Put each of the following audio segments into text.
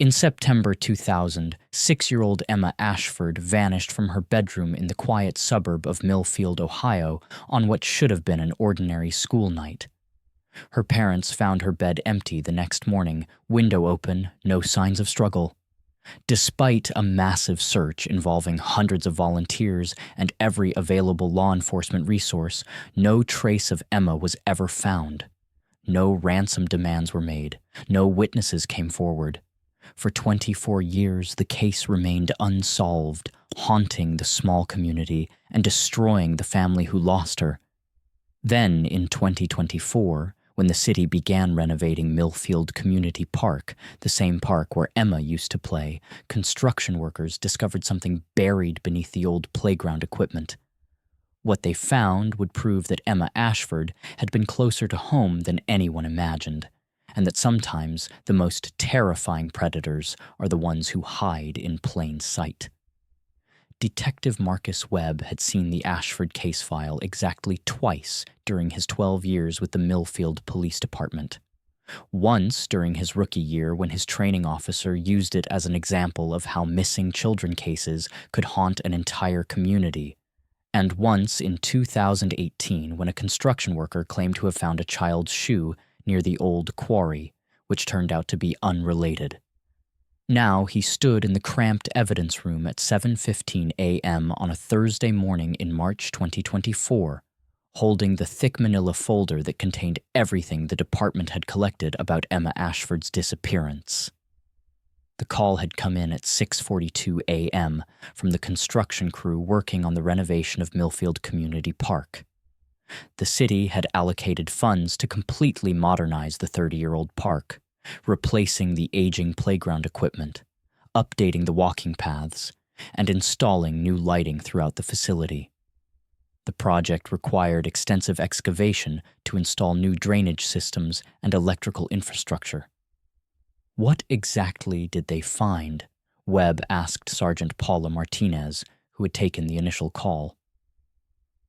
In September 2000, 6-year-old Emma Ashford vanished from her bedroom in the quiet suburb of Millfield, Ohio, on what should have been an ordinary school night. Her parents found her bed empty the next morning, window open, no signs of struggle. Despite a massive search involving hundreds of volunteers and every available law enforcement resource, no trace of Emma was ever found. No ransom demands were made. No witnesses came forward. For 24 years, the case remained unsolved, haunting the small community and destroying the family who lost her. Then, in 2024, when the city began renovating Millfield Community Park, the same park where Emma used to play, construction workers discovered something buried beneath the old playground equipment. What they found would prove that Emma Ashford had been closer to home than anyone imagined, and that sometimes the most terrifying predators are the ones who hide in plain sight. Detective Marcus Webb had seen the Ashford case file exactly twice during his 12 years with the Millfield Police Department. Once during his rookie year when his training officer used it as an example of how missing children cases could haunt an entire community, and once in 2018 when a construction worker claimed to have found a child's shoe near the old quarry, which turned out to be unrelated. Now he stood in the cramped evidence room at 7:15 a.m. on a Thursday morning in March 2024, holding the thick manila folder that contained everything the department had collected about Emma Ashford's disappearance. The call had come in at 6:42 a.m. from the construction crew working on the renovation of Millfield Community Park. The city had allocated funds to completely modernize the 30-year-old park, replacing the aging playground equipment, updating the walking paths, and installing new lighting throughout the facility. The project required extensive excavation to install new drainage systems and electrical infrastructure. What exactly did they find? Webb asked Sergeant Paula Martinez, who had taken the initial call.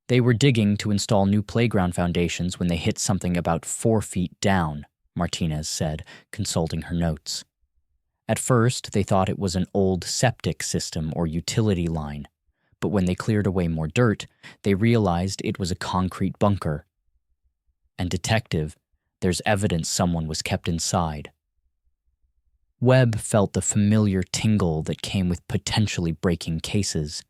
They were digging to install new playground foundations when they hit something about 4 feet down, Martinez said, consulting her notes. At first, they thought it was an old septic system or utility line, but when they cleared away more dirt, they realized it was a concrete bunker. And detective, there's evidence someone was kept inside. Webb felt the familiar tingle that came with potentially breaking cases.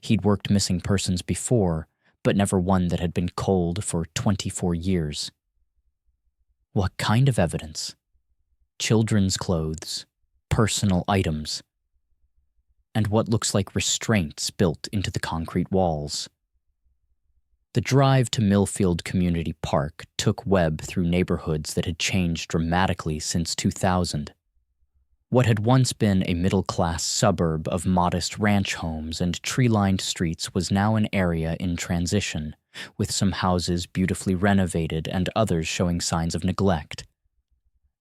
He'd worked missing persons before, but never one that had been cold for 24 years. What kind of evidence? Children's clothes, personal items, and what looks like restraints built into the concrete walls. The drive to Millfield Community Park took Webb through neighborhoods that had changed dramatically since 2000. What had once been a middle-class suburb of modest ranch homes and tree-lined streets was now an area in transition, with some houses beautifully renovated and others showing signs of neglect.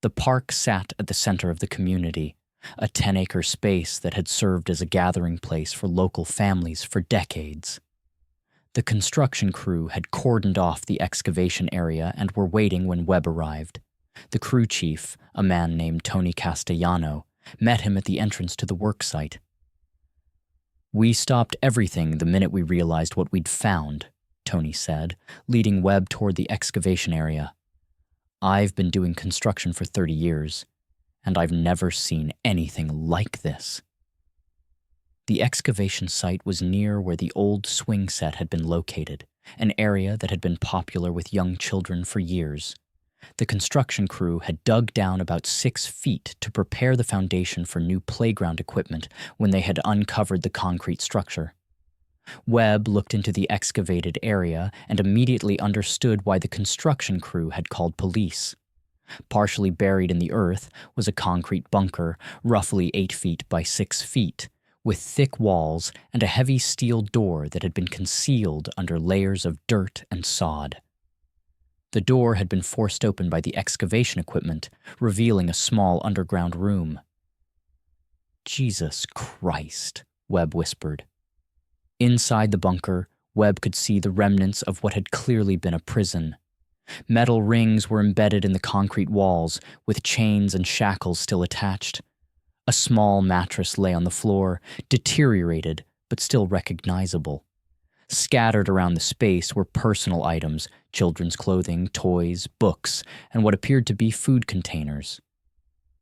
The park sat at the center of the community, a 10-acre space that had served as a gathering place for local families for decades. The construction crew had cordoned off the excavation area and were waiting when Webb arrived. The crew chief, a man named Tony Castellano, met him at the entrance to the work site. "We stopped everything the minute we realized what we'd found," Tony said, leading Webb toward the excavation area. "I've been doing construction for 30 years, and I've never seen anything like this." The excavation site was near where the old swing set had been located, an area that had been popular with young children for years. The construction crew had dug down about 6 feet to prepare the foundation for new playground equipment when they had uncovered the concrete structure. Webb looked into the excavated area and immediately understood why the construction crew had called police. Partially buried in the earth was a concrete bunker, roughly 8 feet by 6 feet, with thick walls and a heavy steel door that had been concealed under layers of dirt and sod. The door had been forced open by the excavation equipment, revealing a small underground room. "Jesus Christ," Webb whispered. Inside the bunker, Webb could see the remnants of what had clearly been a prison. Metal rings were embedded in the concrete walls, with chains and shackles still attached. A small mattress lay on the floor, deteriorated but still recognizable. Scattered around the space were personal items, children's clothing, toys, books, and what appeared to be food containers.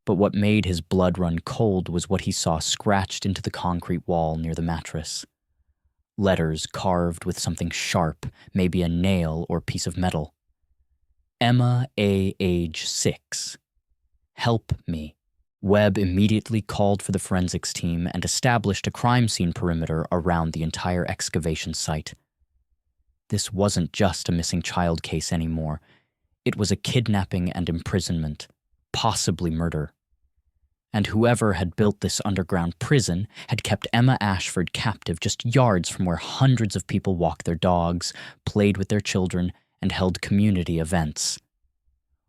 But what made his blood run cold was what he saw scratched into the concrete wall near the mattress. Letters carved with something sharp, maybe a nail or piece of metal. Emma A. age 6. Help me. Webb immediately called for the forensics team and established a crime scene perimeter around the entire excavation site. This wasn't just a missing child case anymore. It was a kidnapping and imprisonment, possibly murder. And whoever had built this underground prison had kept Emma Ashford captive just yards from where hundreds of people walked their dogs, played with their children, and held community events.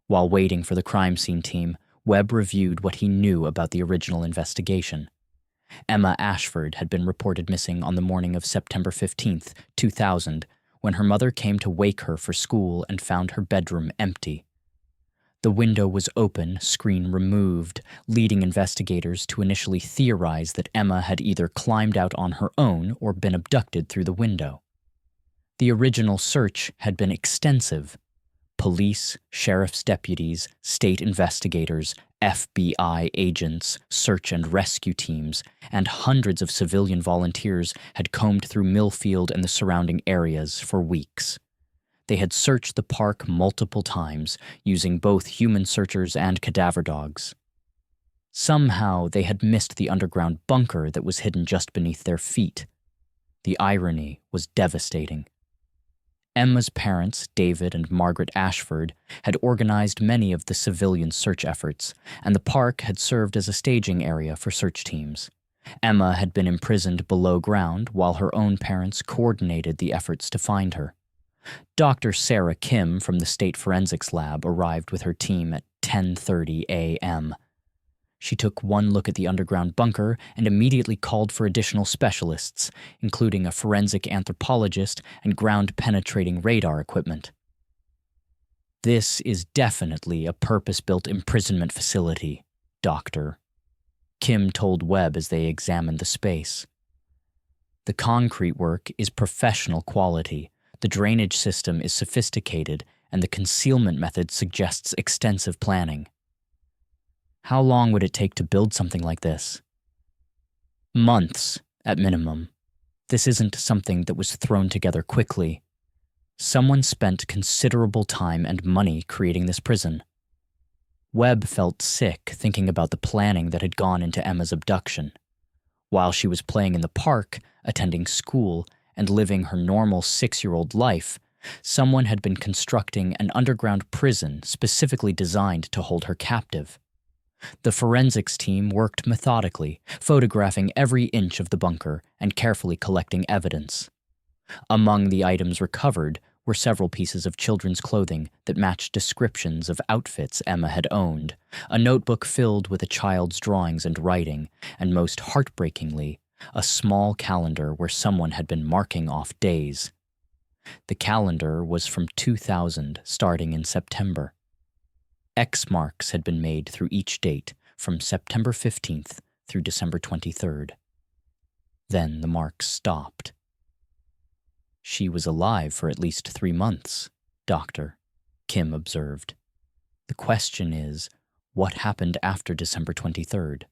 While waiting for the crime scene team, Webb reviewed what he knew about the original investigation. Emma Ashford had been reported missing on the morning of September 15th, 2000, when her mother came to wake her for school and found her bedroom empty. The window was open, screen removed, leading investigators to initially theorize that Emma had either climbed out on her own or been abducted through the window. The original search had been extensive. Police, sheriff's deputies, state investigators, FBI agents, search and rescue teams, and hundreds of civilian volunteers had combed through Millfield and the surrounding areas for weeks. They had searched the park multiple times, using both human searchers and cadaver dogs. Somehow, they had missed the underground bunker that was hidden just beneath their feet. The irony was devastating. Emma's parents, David and Margaret Ashford, had organized many of the civilian search efforts, and the park had served as a staging area for search teams. Emma had been imprisoned below ground while her own parents coordinated the efforts to find her. Dr. Sarah Kim from the State Forensics Lab arrived with her team at 10:30 a.m. She took one look at the underground bunker and immediately called for additional specialists, including a forensic anthropologist and ground-penetrating radar equipment. "This is definitely a purpose-built imprisonment facility, Doctor," Kim told Webb as they examined the space. "The concrete work is professional quality, the drainage system is sophisticated, and the concealment method suggests extensive planning." "How long would it take to build something like this?" "Months, at minimum. This isn't something that was thrown together quickly. Someone spent considerable time and money creating this prison." Webb felt sick thinking about the planning that had gone into Emma's abduction. While she was playing in the park, attending school, and living her normal 6-year-old life, someone had been constructing an underground prison specifically designed to hold her captive. The forensics team worked methodically, photographing every inch of the bunker and carefully collecting evidence. Among the items recovered were several pieces of children's clothing that matched descriptions of outfits Emma had owned, a notebook filled with a child's drawings and writing, and most heartbreakingly, a small calendar where someone had been marking off days. The calendar was from 2000, starting in September. X marks had been made through each date, from September 15th through December 23rd. Then the marks stopped. "She was alive for at least 3 months, Doctor," Kim observed. "The question is, what happened after December 23rd?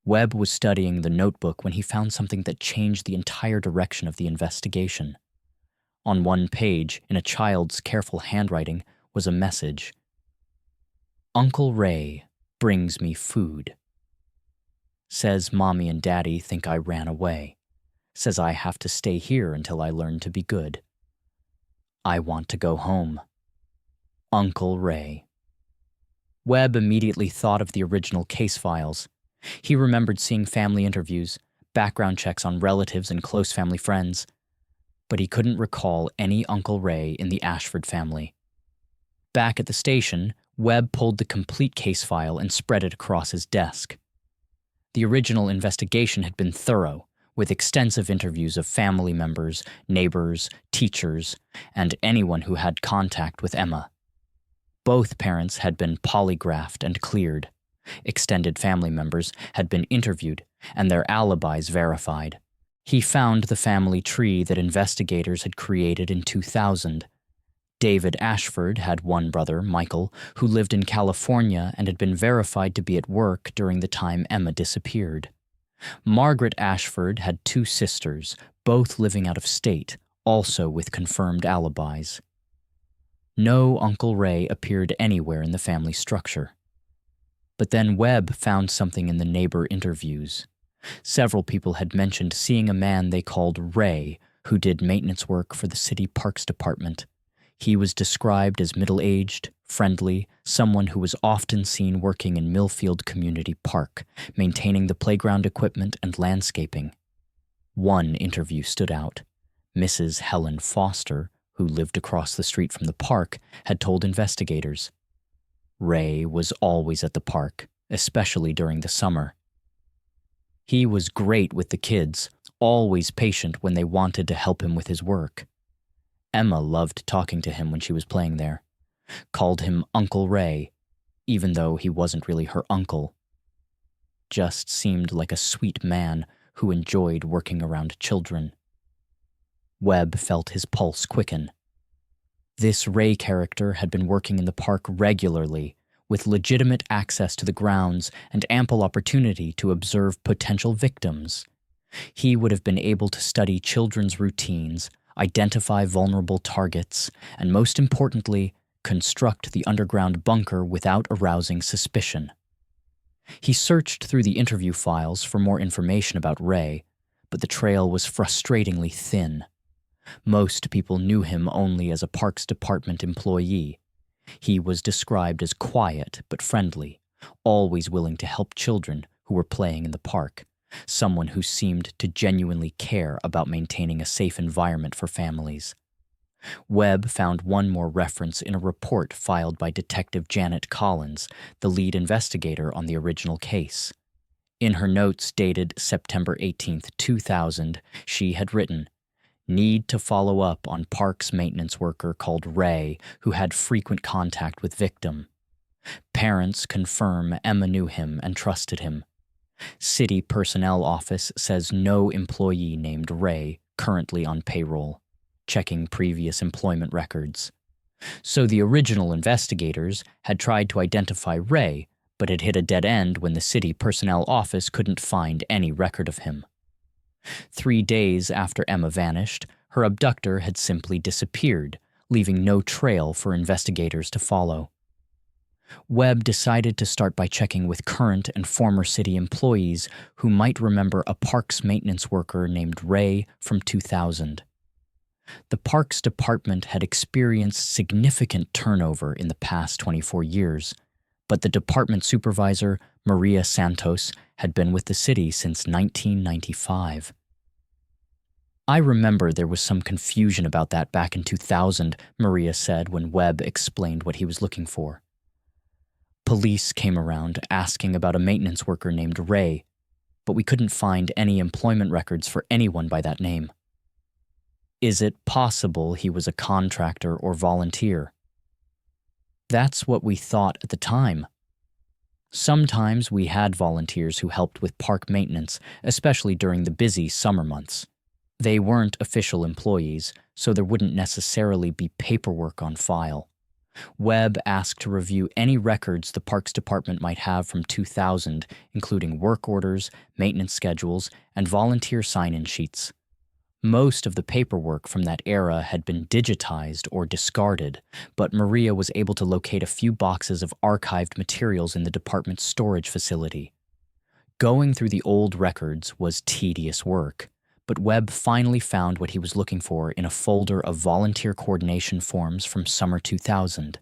Webb was studying the notebook when he found something that changed the entire direction of the investigation. On one page, in a child's careful handwriting, was a message. "Uncle Ray brings me food. Says Mommy and Daddy think I ran away. Says I have to stay here until I learn to be good. I want to go home. Uncle Ray." Webb immediately thought of the original case files. He remembered seeing family interviews, background checks on relatives and close family friends, but he couldn't recall any Uncle Ray in the Ashford family. Back at the station, Webb pulled the complete case file and spread it across his desk. The original investigation had been thorough, with extensive interviews of family members, neighbors, teachers, and anyone who had contact with Emma. Both parents had been polygraphed and cleared. Extended family members had been interviewed and their alibis verified. He found the family tree that investigators had created in 2000. David Ashford had one brother, Michael, who lived in California and had been verified to be at work during the time Emma disappeared. Margaret Ashford had two sisters, both living out of state, also with confirmed alibis. No Uncle Ray appeared anywhere in the family structure. But then Webb found something in the neighbor interviews. Several people had mentioned seeing a man they called Ray, who did maintenance work for the city parks department. He was described as middle-aged, friendly, someone who was often seen working in Millfield Community Park, maintaining the playground equipment and landscaping. One interview stood out. Mrs. Helen Foster, who lived across the street from the park, had told investigators, "Ray was always at the park, especially during the summer. He was great with the kids, always patient when they wanted to help him with his work. Emma loved talking to him when she was playing there, called him Uncle Ray, even though he wasn't really her uncle. Just seemed like a sweet man who enjoyed working around children." Webb felt his pulse quicken. This Ray character had been working in the park regularly, with legitimate access to the grounds and ample opportunity to observe potential victims. He would have been able to study children's routines, identify vulnerable targets, and most importantly, construct the underground bunker without arousing suspicion. He searched through the interview files for more information about Ray, but the trail was frustratingly thin. Most people knew him only as a Parks Department employee. He was described as quiet but friendly, always willing to help children who were playing in the park, someone who seemed to genuinely care about maintaining a safe environment for families. Webb found one more reference in a report filed by Detective Janet Collins, the lead investigator on the original case. In her notes dated September 18, 2000, she had written, "Need to follow up on parks maintenance worker called Ray who had frequent contact with victim. Parents confirm Emma knew him and trusted him. City Personnel Office says no employee named Ray currently on payroll, checking previous employment records." So the original investigators had tried to identify Ray, but had hit a dead end when the City Personnel Office couldn't find any record of him. 3 days after Emma vanished, her abductor had simply disappeared, leaving no trail for investigators to follow. Webb decided to start by checking with current and former city employees who might remember a parks maintenance worker named Ray from 2000. The Parks Department had experienced significant turnover in the past 24 years, but the department supervisor, Maria Santos, had been with the city since 1995. "I remember there was some confusion about that back in 2000, Maria said when Webb explained what he was looking for. "Police came around asking about a maintenance worker named Ray, but we couldn't find any employment records for anyone by that name. Is it possible he was a contractor or volunteer? That's what we thought at the time. Sometimes we had volunteers who helped with park maintenance, especially during the busy summer months. They weren't official employees, so there wouldn't necessarily be paperwork on file. Webb asked to review any records the Parks Department might have from 2000, including work orders, maintenance schedules, and volunteer sign-in sheets. Most of the paperwork from that era had been digitized or discarded, but Maria was able to locate a few boxes of archived materials in the department's storage facility. Going through the old records was tedious work, but Webb finally found what he was looking for in a folder of volunteer coordination forms from summer 2000.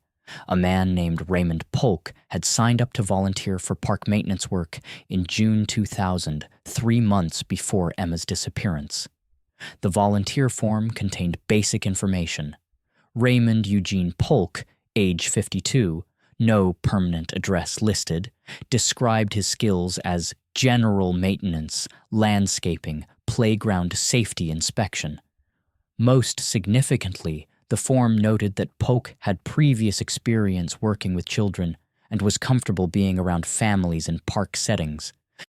A man named Raymond Polk had signed up to volunteer for park maintenance work in June 2000, 3 months before Emma's disappearance. The volunteer form contained basic information. Raymond Eugene Polk, age 52, no permanent address listed, described his skills as general maintenance, landscaping, playground safety inspection. Most significantly, the form noted that Polk had previous experience working with children, and was comfortable being around families in park settings.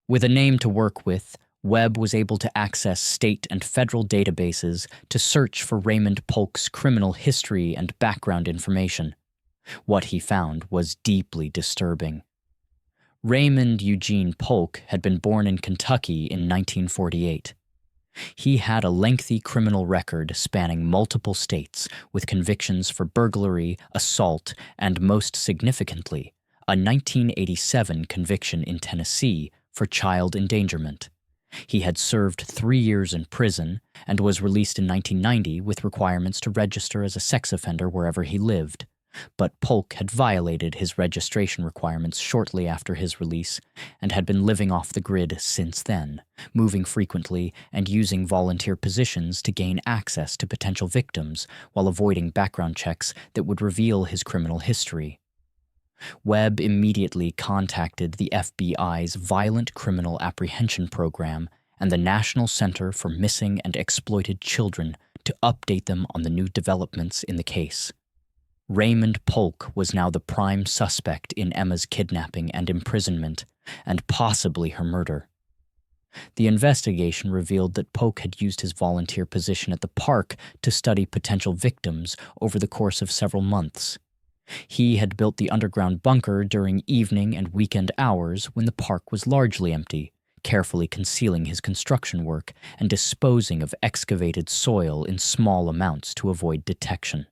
With a name to work with, Webb was able to access state and federal databases to search for Raymond Polk's criminal history and background information. What he found was deeply disturbing. Raymond Eugene Polk had been born in Kentucky in 1948. He had a lengthy criminal record spanning multiple states, with convictions for burglary, assault, and most significantly, a 1987 conviction in Tennessee for child endangerment. He had served 3 years in prison and was released in 1990 with requirements to register as a sex offender wherever he lived. But Polk had violated his registration requirements shortly after his release and had been living off the grid since then, moving frequently and using volunteer positions to gain access to potential victims while avoiding background checks that would reveal his criminal history. Webb immediately contacted the FBI's Violent Criminal Apprehension Program and the National Center for Missing and Exploited Children to update them on the new developments in the case. Raymond Polk was now the prime suspect in Emma's kidnapping and imprisonment, and possibly her murder. The investigation revealed that Polk had used his volunteer position at the park to study potential victims over the course of several months. He had built the underground bunker during evening and weekend hours when the park was largely empty, carefully concealing his construction work and disposing of excavated soil in small amounts to avoid detection.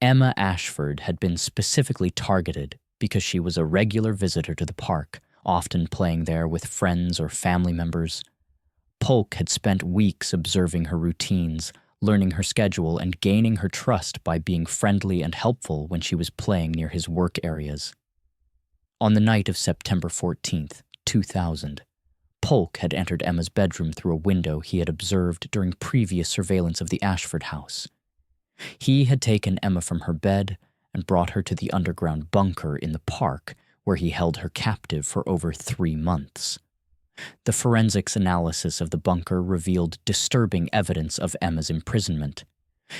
Emma Ashford had been specifically targeted because she was a regular visitor to the park, often playing there with friends or family members. Polk had spent weeks observing her routines, learning her schedule, and gaining her trust by being friendly and helpful when she was playing near his work areas. On the night of September 14th, 2000, Polk had entered Emma's bedroom through a window he had observed during previous surveillance of the Ashford house. He had taken Emma from her bed and brought her to the underground bunker in the park, where he held her captive for over 3 months. The forensics analysis of the bunker revealed disturbing evidence of Emma's imprisonment.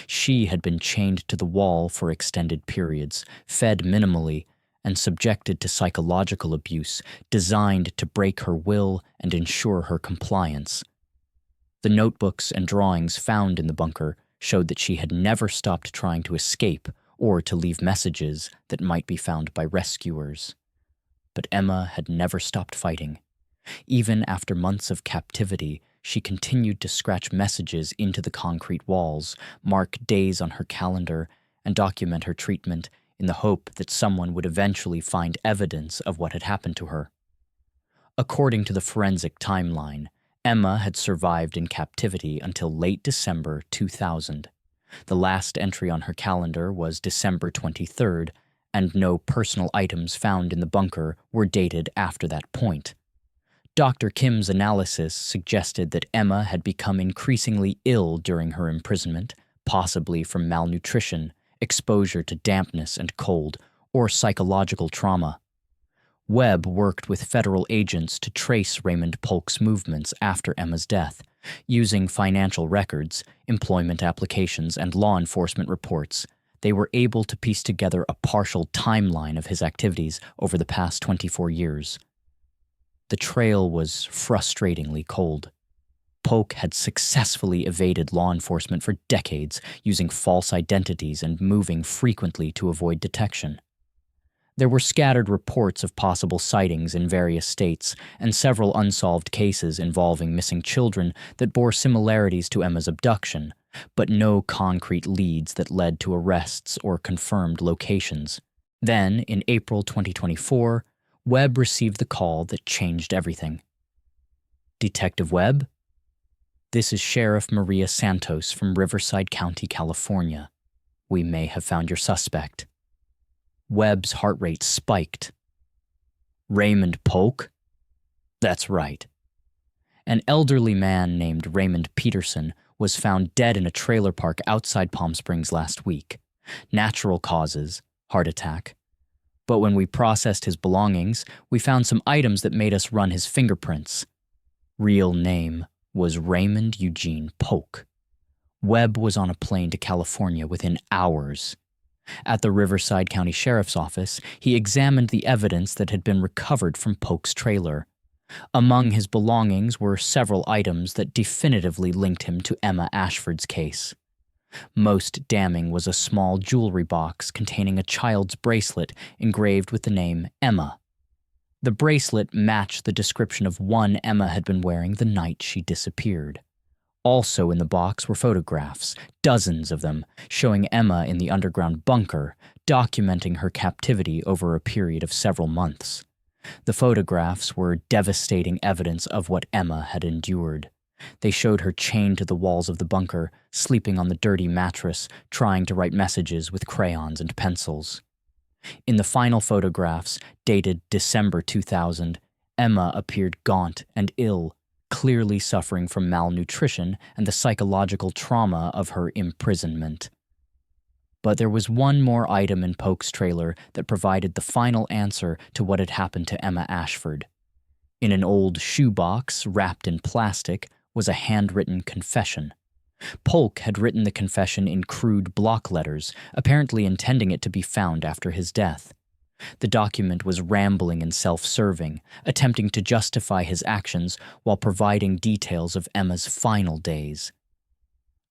She had been chained to the wall for extended periods, fed minimally, and subjected to psychological abuse designed to break her will and ensure her compliance. The notebooks and drawings found in the bunker showed that she had never stopped trying to escape or to leave messages that might be found by rescuers. But Emma had never stopped fighting. Even after months of captivity, she continued to scratch messages into the concrete walls, mark days on her calendar, and document her treatment in the hope that someone would eventually find evidence of what had happened to her. According to the forensic timeline, Emma had survived in captivity until late December 2000. The last entry on her calendar was December 23rd, and no personal items found in the bunker were dated after that point. Dr. Kim's analysis suggested that Emma had become increasingly ill during her imprisonment, possibly from malnutrition, exposure to dampness and cold, or psychological trauma. Webb worked with federal agents to trace Raymond Polk's movements after Emma's death, using financial records, employment applications, and law enforcement reports. They were able to piece together a partial timeline of his activities over the past 24 years. The trail was frustratingly cold. Polk had successfully evaded law enforcement for decades, using false identities and moving frequently to avoid detection. There were scattered reports of possible sightings in various states and several unsolved cases involving missing children that bore similarities to Emma's abduction, but no concrete leads that led to arrests or confirmed locations. Then, in April 2024, Webb received the call that changed everything. "Detective Webb? This is Sheriff Maria Santos from Riverside County, California. We may have found your suspect." Webb's heart rate spiked. "Raymond Polk?" "That's right." An elderly man named Raymond Peterson was found dead in a trailer park outside Palm Springs last week. Natural causes, heart attack. But when we processed his belongings, we found some items that made us run his fingerprints. Real name was Raymond Eugene Polk. Webb was on a plane to California within hours. At the Riverside County Sheriff's Office, he examined the evidence that had been recovered from Polk's trailer. Among his belongings were several items that definitively linked him to Emma Ashford's case. Most damning was a small jewelry box containing a child's bracelet engraved with the name Emma. The bracelet matched the description of one Emma had been wearing the night she disappeared. Also in the box were photographs, dozens of them, showing Emma in the underground bunker, documenting her captivity over a period of several months. The photographs were devastating evidence of what Emma had endured. They showed her chained to the walls of the bunker, sleeping on the dirty mattress, trying to write messages with crayons and pencils. In the final photographs, dated December 2000, Emma appeared gaunt and ill, clearly suffering from malnutrition and the psychological trauma of her imprisonment. But there was one more item in Polk's trailer that provided the final answer to what had happened to Emma Ashford. In an old shoebox wrapped in plastic was a handwritten confession. Polk had written the confession in crude block letters, apparently intending it to be found after his death. The document was rambling and self-serving, attempting to justify his actions while providing details of Emma's final days.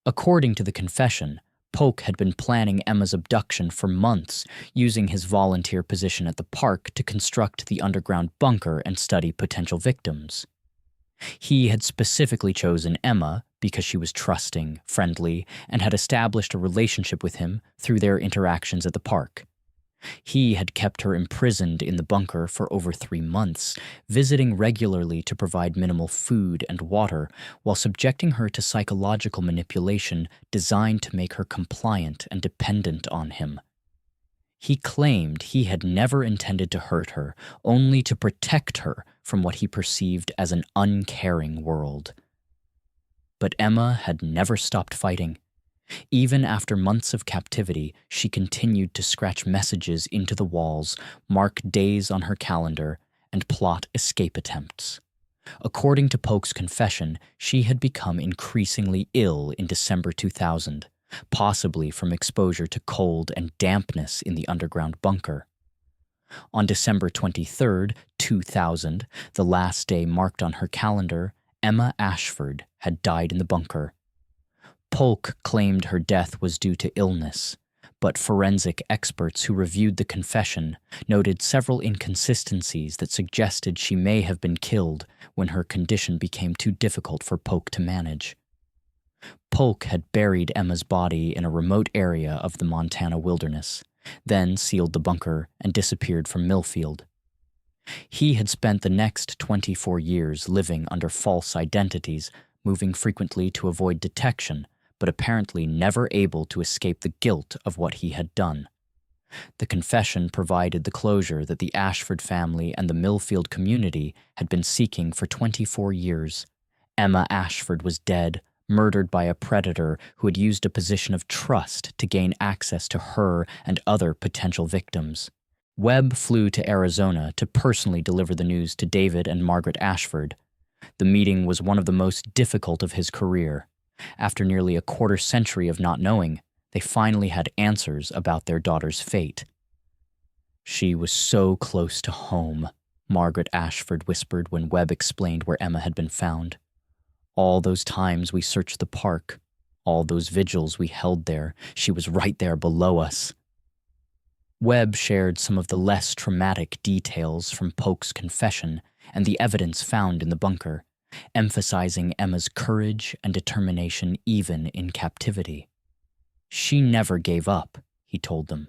According to the confession, Polk had been planning Emma's abduction for months, using his volunteer position at the park to construct the underground bunker and study potential victims. He had specifically chosen Emma because she was trusting, friendly, and had established a relationship with him through their interactions at the park. He had kept her imprisoned in the bunker for over 3 months, visiting regularly to provide minimal food and water, while subjecting her to psychological manipulation designed to make her compliant and dependent on him. He claimed he had never intended to hurt her, only to protect her from what he perceived as an uncaring world. But Emma had never stopped fighting. Even after months of captivity, she continued to scratch messages into the walls, mark days on her calendar, and plot escape attempts. According to Polk's confession, she had become increasingly ill in December 2000, possibly from exposure to cold and dampness in the underground bunker. On December 23, 2000, the last day marked on her calendar, Emma Ashford had died in the bunker. Polk claimed her death was due to illness, but forensic experts who reviewed the confession noted several inconsistencies that suggested she may have been killed when her condition became too difficult for Polk to manage. Polk had buried Emma's body in a remote area of the Montana wilderness, then sealed the bunker and disappeared from Millfield. He had spent the next 24 years living under false identities, moving frequently to avoid detection, but apparently never able to escape the guilt of what he had done. The confession provided the closure that the Ashford family and the Millfield community had been seeking for 24 years. Emma Ashford was dead, murdered by a predator who had used a position of trust to gain access to her and other potential victims. Webb flew to Arizona to personally deliver the news to David and Margaret Ashford. The meeting was one of the most difficult of his career. After nearly a quarter-century of not knowing, they finally had answers about their daughter's fate. "She was so close to home," Margaret Ashford whispered when Webb explained where Emma had been found. "All those times we searched the park, all those vigils we held there, she was right there below us." Webb shared some of the less traumatic details from Polk's confession and the evidence found in the bunker, emphasizing Emma's courage and determination even in captivity. "She never gave up," he told them.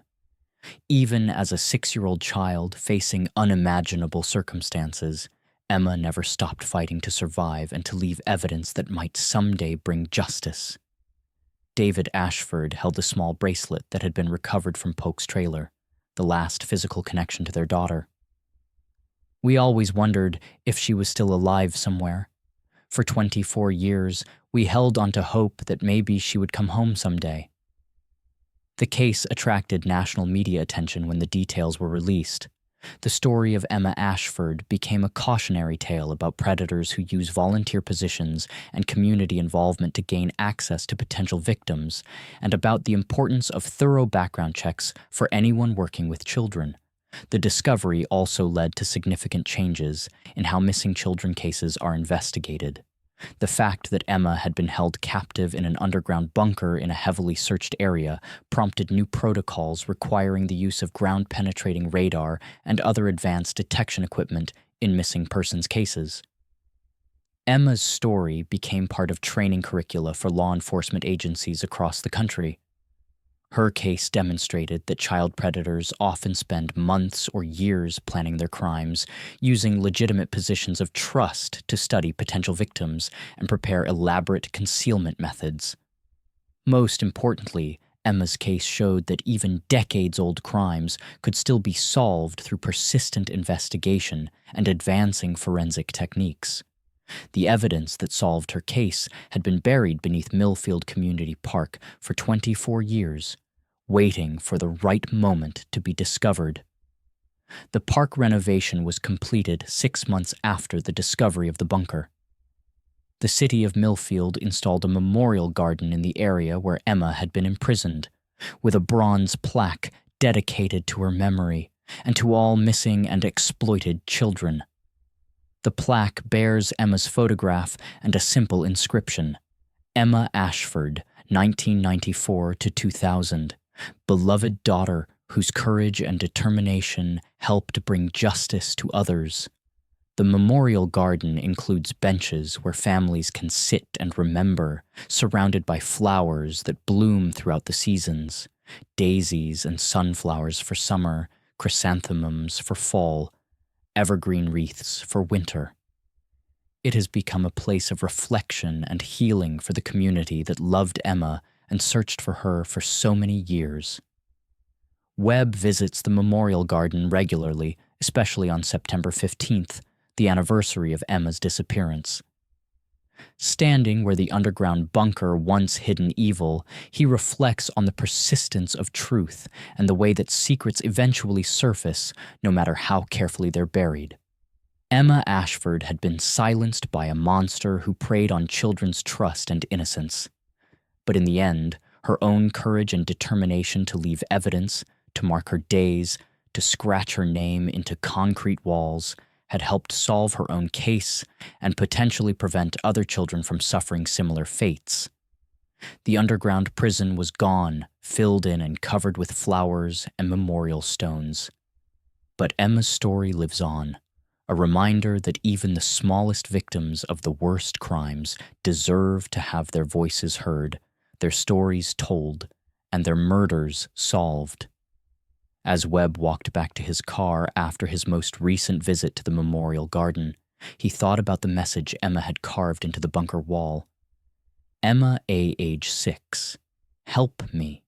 Even as a 6-year-old child facing unimaginable circumstances, Emma never stopped fighting to survive and to leave evidence that might someday bring justice. David Ashford held the small bracelet that had been recovered from Polk's trailer, the last physical connection to their daughter. "We always wondered if she was still alive somewhere. For 24 years, we held on to hope that maybe she would come home someday." The case attracted national media attention when the details were released. The story of Emma Ashford became a cautionary tale about predators who use volunteer positions and community involvement to gain access to potential victims, and about the importance of thorough background checks for anyone working with children. The discovery also led to significant changes in how missing children cases are investigated. The fact that Emma had been held captive in an underground bunker in a heavily searched area prompted new protocols requiring the use of ground-penetrating radar and other advanced detection equipment in missing persons cases. Emma's story became part of training curricula for law enforcement agencies across the country. Her case demonstrated that child predators often spend months or years planning their crimes, using legitimate positions of trust to study potential victims and prepare elaborate concealment methods. Most importantly, Emma's case showed that even decades-old crimes could still be solved through persistent investigation and advancing forensic techniques. The evidence that solved her case had been buried beneath Millfield Community Park for 24 years, waiting for the right moment to be discovered. The park renovation was completed 6 months after the discovery of the bunker. The city of Millfield installed a memorial garden in the area where Emma had been imprisoned, with a bronze plaque dedicated to her memory and to all missing and exploited children. The plaque bears Emma's photograph and a simple inscription: Emma Ashford, 1994 to 2000, beloved daughter whose courage and determination helped bring justice to others. The memorial garden includes benches where families can sit and remember, surrounded by flowers that bloom throughout the seasons: daisies and sunflowers for summer, chrysanthemums for fall, evergreen wreaths for winter. It has become a place of reflection and healing for the community that loved Emma and searched for her for so many years. Webb visits the memorial garden regularly, especially on September 15th, the anniversary of Emma's disappearance. Standing where the underground bunker once hidden evil, he reflects on the persistence of truth and the way that secrets eventually surface, no matter how carefully they're buried. Emma Ashford had been silenced by a monster who preyed on children's trust and innocence. But in the end, her own courage and determination to leave evidence, to mark her days, to scratch her name into concrete walls, had helped solve her own case and potentially prevent other children from suffering similar fates. The underground prison was gone, filled in and covered with flowers and memorial stones. But Emma's story lives on, a reminder that even the smallest victims of the worst crimes deserve to have their voices heard, their stories told, and their murders solved. As Webb walked back to his car after his most recent visit to the memorial garden, he thought about the message Emma had carved into the bunker wall. Emma A. age 6. Help me.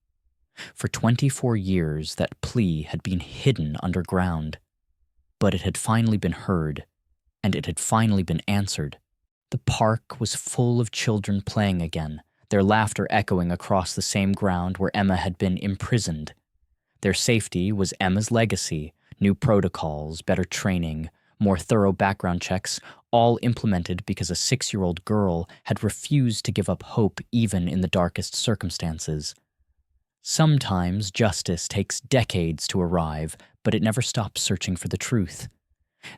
For 24 years, that plea had been hidden underground. But it had finally been heard, and it had finally been answered. The park was full of children playing again, their laughter echoing across the same ground where Emma had been imprisoned. Their safety was Emma's legacy: new protocols, better training, more thorough background checks, all implemented because a 6-year-old girl had refused to give up hope even in the darkest circumstances. Sometimes justice takes decades to arrive, but it never stops searching for the truth.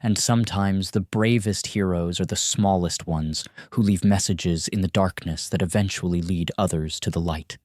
And sometimes the bravest heroes are the smallest ones who leave messages in the darkness that eventually lead others to the light.